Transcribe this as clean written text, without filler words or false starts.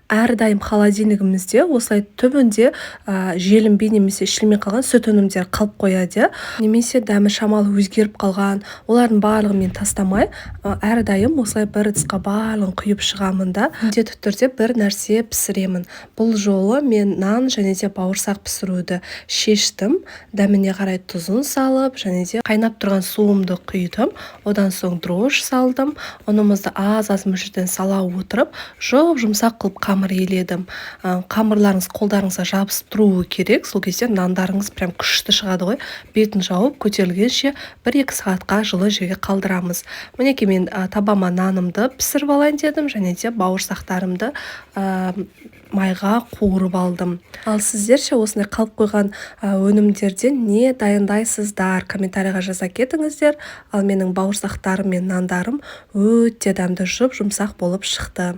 әрдайым холодильнигімізде осылай түбінде желінбей немесе ішілмей қалған сүт өнімдері қалып қояды, немесе дәмі шамалы өзгеріп қалған, олардың барлығын мен тастамай әрдайым осылай бір ыдысқа барлығын құйып шығамын да міндетті түрде бір нәрсе пісіремін. Бұл жолы мен нан және де бауырсақ пісіруді шештім. Дәміне қарай тұзын салып, және де қайнап тұрған суымды құйдым. Одан соң дрожж салдым. Ұнымызды аз-аз мөлшерден сала отырып, жұмсақ қылып қамыр еледім. Қамырларыңыз қолдарыңызға жабыстыруы керек. Сол кезде нандарыңыз прям күшті шығады ғой. Бетін жауып көтерілгенше 1-2 сағатқа жылы жерге қалдырамыз. Мінекей мен табама нанымды пісіріп алайын дедім, және де бауырсақтарымды майға қуырып алдым. Ал сіздер ше осындай қалып қойған өнімдерден не дайындайсыздар? Комментарийға жаза кетіңіздер. Ал менің бауырсақтарым мен нандарым өте дәмді, жұмсақ болып шықты.